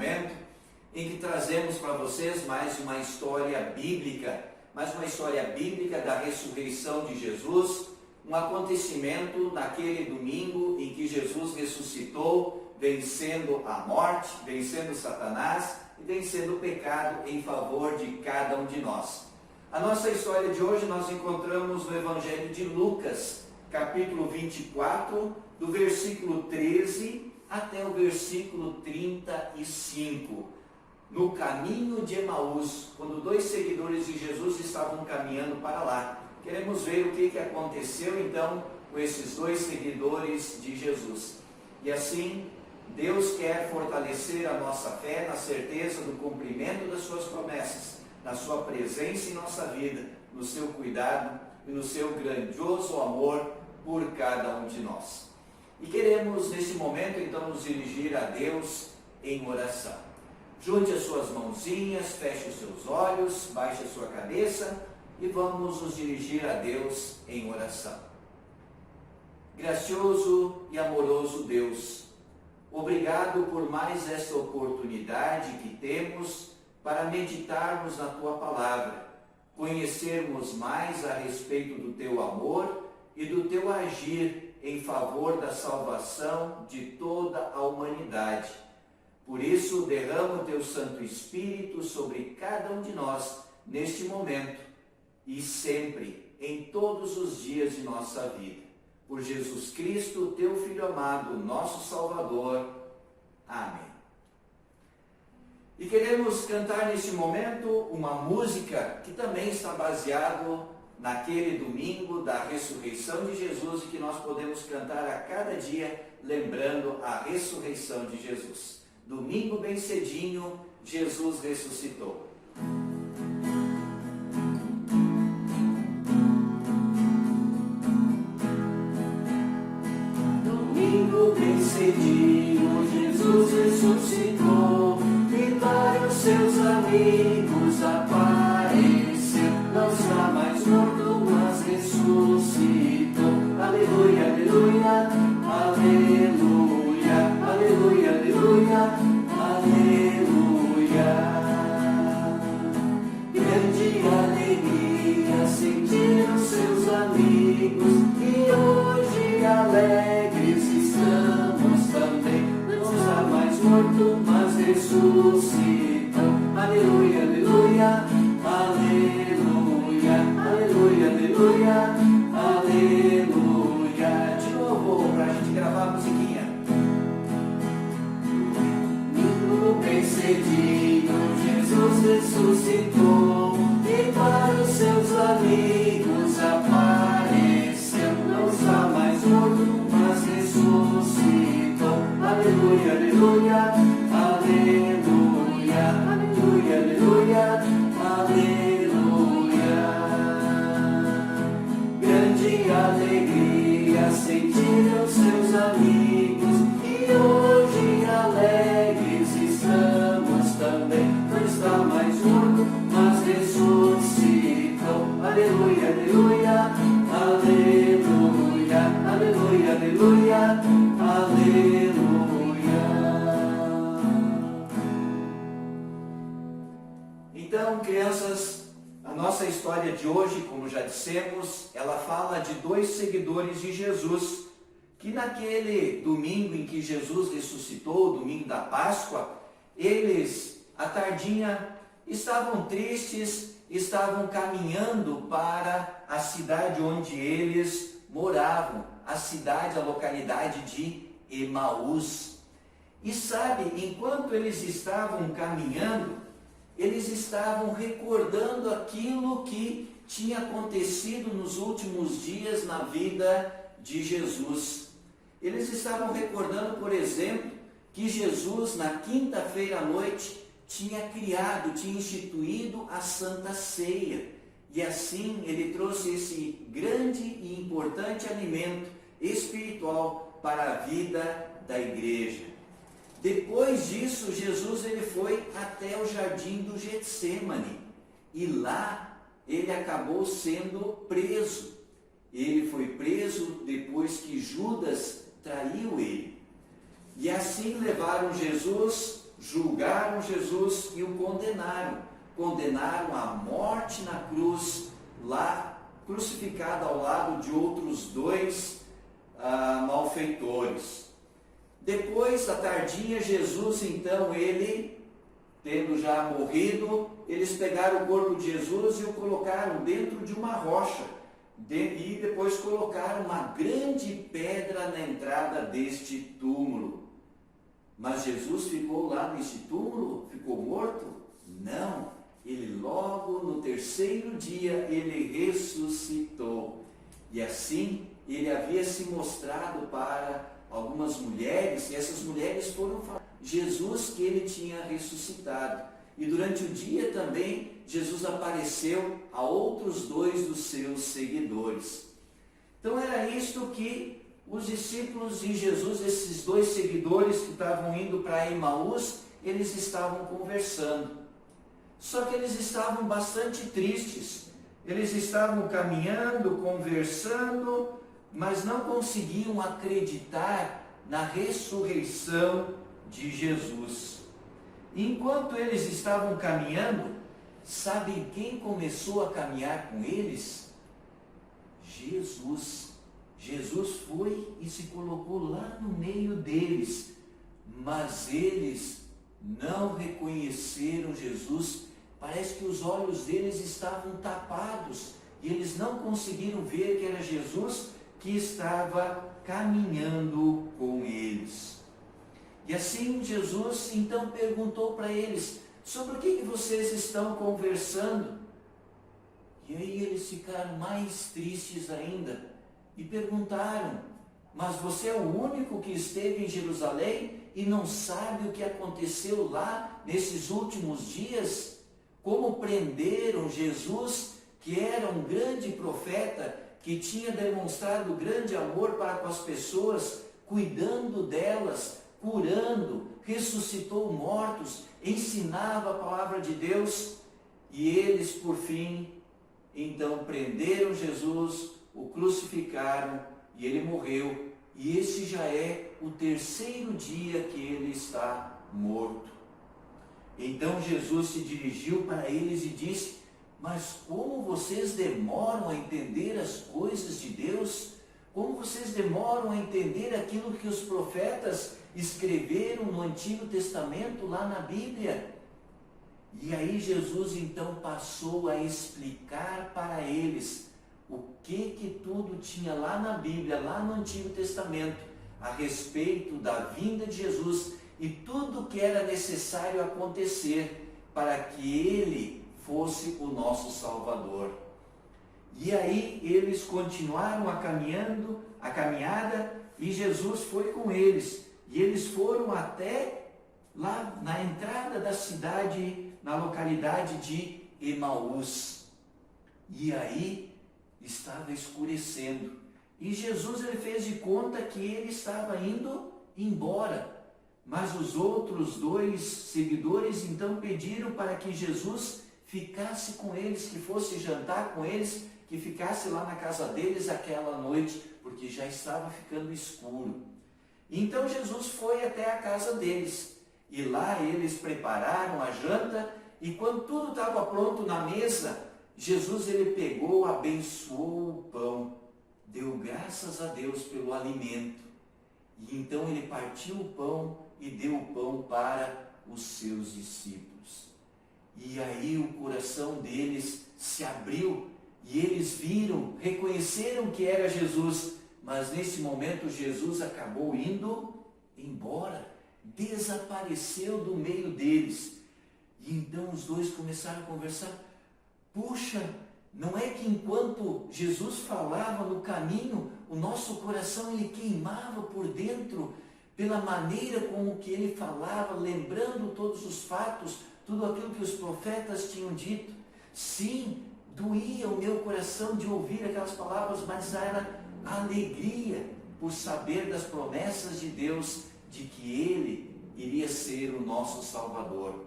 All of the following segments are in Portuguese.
momento em que trazemos para vocês mais uma história bíblica da ressurreição de Jesus, um acontecimento naquele domingo em que Jesus ressuscitou, vencendo a morte, vencendo Satanás e vencendo o pecado em favor de cada um de nós. A nossa história de hoje nós encontramos no Evangelho de Lucas, capítulo 24, do versículo 13 até o versículo 35. No caminho de Emaús, quando dois seguidores de Jesus estavam caminhando para lá. Queremos ver o que aconteceu então com esses dois seguidores de Jesus. E assim, Deus quer fortalecer a nossa fé na certeza do cumprimento das suas promessas, na sua presença em nossa vida, no seu cuidado e no seu grandioso amor por cada um de nós. E queremos nesse momento então nos dirigir a Deus em oração. Junte as suas mãozinhas, feche os seus olhos, baixe a sua cabeça e vamos nos dirigir a Deus em oração. Gracioso e amoroso Deus, obrigado por mais esta oportunidade que temos para meditarmos na Tua Palavra, conhecermos mais a respeito do Teu amor e do Teu agir em favor da salvação de toda a humanidade. Por isso, derrama o Teu Santo Espírito sobre cada um de nós, neste momento e sempre, em todos os dias de nossa vida. Por Jesus Cristo, Teu Filho amado, nosso Salvador. Amém. E queremos cantar neste momento uma música que também está baseado naquele domingo da ressurreição de Jesus e que nós podemos cantar a cada dia, lembrando a ressurreição de Jesus. Domingo bem cedinho, Jesus ressuscitou. Domingo bem cedinho, Jesus ressuscitou, e para os seus amigos apareceu. Não está mais morto, mas ressuscitou. Aleluia, aleluia, aleluia, aleluia, aleluia. Aleluia, grande alegria sentiram seus amigos, e hoje alegres estamos também. Não está mais morto, mas ressuscitou. Aleluia, aleluia, aleluia, aleluia, aleluia, aleluia. De novo, para a gente gravar a musiquinha. Bem cedinho, Jesus ressuscitou, e para os seus amigos apareceu. Não está mais morto, mas ressuscitou. Aleluia, aleluia, aleluia, aleluia, aleluia, aleluia. Grande alegria sentiram seus amigos, e hoje alegres estamos também. Não está mais morto, mas ressuscitou. Aleluia, aleluia, aleluia, aleluia, aleluia, aleluia. Então, crianças, a nossa história de hoje, como já dissemos, ela fala de dois seguidores de Jesus, que naquele domingo em que Jesus ressuscitou, domingo da Páscoa, eles, à tardinha, estavam tristes, estavam caminhando para a cidade onde eles moravam, a cidade, a localidade de Emaús. E sabe, enquanto eles estavam caminhando, eles estavam recordando aquilo que tinha acontecido nos últimos dias na vida de Jesus. Eles estavam recordando, por exemplo, que Jesus, na quinta-feira à noite, tinha instituído a Santa Ceia. E assim ele trouxe esse grande e importante alimento espiritual para a vida da igreja. Depois disso, Jesus ele foi até o jardim do Getsêmani. E lá ele acabou sendo preso. Ele foi preso depois que Judas traiu ele. E assim levaram Jesus julgaram Jesus e o condenaram. Condenaram à morte na cruz, lá crucificado ao lado de outros dois malfeitores. Depois, à tardinha, Jesus, então, ele, tendo já morrido, eles pegaram o corpo de Jesus e o colocaram dentro de uma rocha. E depois colocaram uma grande pedra na entrada deste túmulo. Mas Jesus ficou lá nesse túmulo? Ficou morto? Não. Ele logo no terceiro dia, ele ressuscitou. E assim, ele havia se mostrado para algumas mulheres, e essas mulheres foram falar Jesus que ele tinha ressuscitado. E durante o dia também, Jesus apareceu a outros dois dos seus seguidores. Então era isto que os discípulos de Jesus, esses dois seguidores que estavam indo para Emaús, eles estavam conversando. Só que eles estavam bastante tristes. Eles estavam caminhando, conversando, mas não conseguiam acreditar na ressurreição de Jesus. Enquanto eles estavam caminhando, sabem quem começou a caminhar com eles? Jesus. Jesus foi e se colocou lá no meio deles, mas eles não reconheceram Jesus. Parece que os olhos deles estavam tapados e eles não conseguiram ver que era Jesus que estava caminhando com eles. E assim Jesus então perguntou para eles: sobre o que vocês estão conversando? E aí eles ficaram mais tristes ainda e perguntaram: mas você é o único que esteve em Jerusalém e não sabe o que aconteceu lá nesses últimos dias? Como prenderam Jesus, que era um grande profeta, que tinha demonstrado grande amor para com as pessoas, cuidando delas, curando, ressuscitou mortos, ensinava a palavra de Deus, e eles, por fim, então prenderam Jesus, o crucificaram e ele morreu. E esse já é o terceiro dia que ele está morto. Então Jesus se dirigiu para eles e disse: mas como vocês demoram a entender as coisas de Deus? Como vocês demoram a entender aquilo que os profetas escreveram no Antigo Testamento, lá na Bíblia? E aí Jesus então passou a explicar para eles o que tudo tinha lá na Bíblia, lá no Antigo Testamento, a respeito da vinda de Jesus e tudo que era necessário acontecer para que ele fosse o nosso Salvador. E aí eles continuaram a caminhada, e Jesus foi com eles. E eles foram até lá na entrada da cidade, na localidade de Emaús. E aí estava escurecendo. E Jesus ele fez de conta que ele estava indo embora. Mas os outros dois seguidores então pediram para que Jesus ficasse com eles, que fosse jantar com eles, que ficasse lá na casa deles aquela noite, porque já estava ficando escuro. Então Jesus foi até a casa deles, e lá eles prepararam a janta, e quando tudo estava pronto na mesa, Jesus ele pegou, abençoou o pão, deu graças a Deus pelo alimento, e então ele partiu o pão e deu o pão para os seus discípulos. E aí o coração deles se abriu, e eles viram, reconheceram que era Jesus, mas nesse momento Jesus acabou indo embora, desapareceu do meio deles. E então os dois começaram a conversar: puxa, não é que enquanto Jesus falava no caminho, o nosso coração ele queimava por dentro, pela maneira como que ele falava, lembrando todos os fatos, tudo aquilo que os profetas tinham dito. Sim, doía o meu coração de ouvir aquelas palavras, mas era alegria por saber das promessas de Deus, de que ele iria ser o nosso Salvador.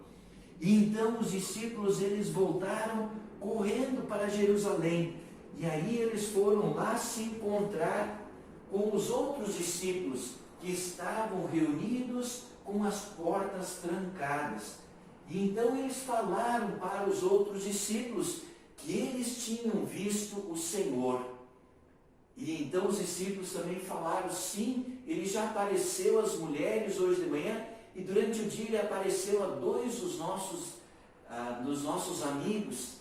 E então os discípulos eles voltaram correndo para Jerusalém, e aí eles foram lá se encontrar com os outros discípulos que estavam reunidos com as portas trancadas. E então eles falaram para os outros discípulos que eles tinham visto o Senhor. E então os discípulos também falaram, sim, ele já apareceu às mulheres hoje de manhã, e durante o dia ele apareceu a dois dos nossos amigos.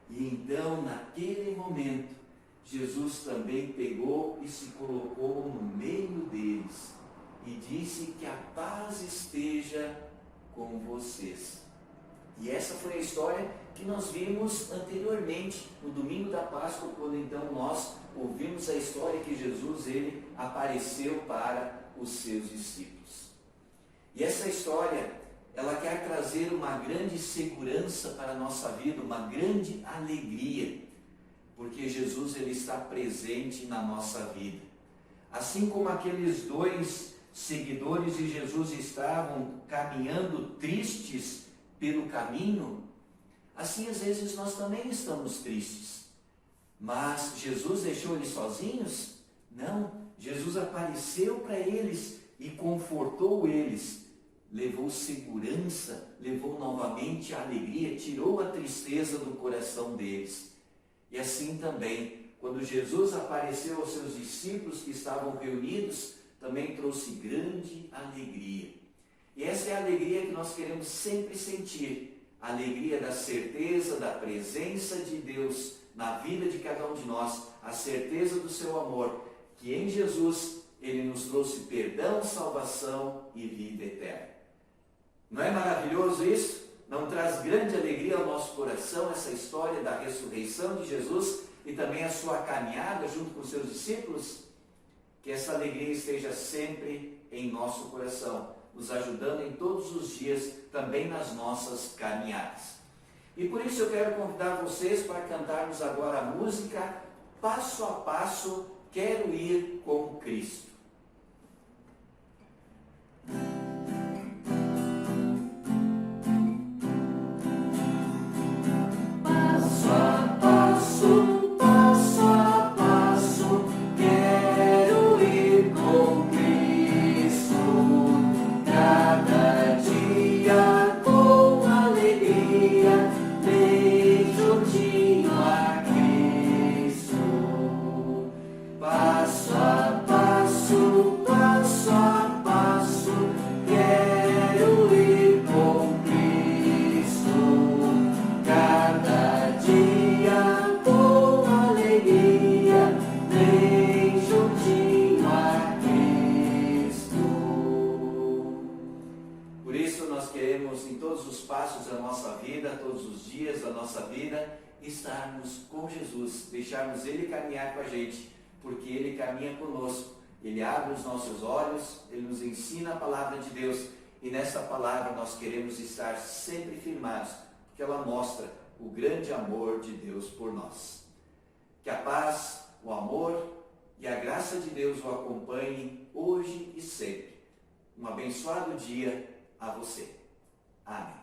E então, naquele momento, Jesus também pegou e se colocou no meio deles e disse que a paz esteja com vocês. E essa foi a história que nós vimos anteriormente, no domingo da Páscoa, quando então nós ouvimos a história que Jesus ele apareceu para os seus discípulos. E essa história, ela quer trazer uma grande segurança para a nossa vida, uma grande alegria, porque Jesus ele está presente na nossa vida. Assim como aqueles dois seguidores de Jesus estavam caminhando tristes pelo caminho, assim às vezes nós também estamos tristes. Mas Jesus deixou eles sozinhos? Não, Jesus apareceu para eles e confortou eles, levou segurança, levou novamente a alegria, tirou a tristeza do coração deles. E assim também, quando Jesus apareceu aos seus discípulos que estavam reunidos, também trouxe grande alegria. E essa é a alegria que nós queremos sempre sentir, a alegria da certeza, da presença de Deus na vida de cada um de nós, a certeza do seu amor, que em Jesus ele nos trouxe perdão, salvação e vida eterna. Não é maravilhoso isso? Não traz grande alegria ao nosso coração essa história da ressurreição de Jesus e também a sua caminhada junto com os seus discípulos? Que essa alegria esteja sempre em nosso coração, nos ajudando em todos os dias, também nas nossas caminhadas. E por isso eu quero convidar vocês para cantarmos agora a música Passo a Passo, Quero Ir com Cristo. Estarmos com Jesus, deixarmos Ele caminhar com a gente, porque Ele caminha conosco, Ele abre os nossos olhos, Ele nos ensina a palavra de Deus, e nessa palavra nós queremos estar sempre firmados, porque ela mostra o grande amor de Deus por nós. Que a paz, o amor e a graça de Deus o acompanhem hoje e sempre. Um abençoado dia a você. Amém.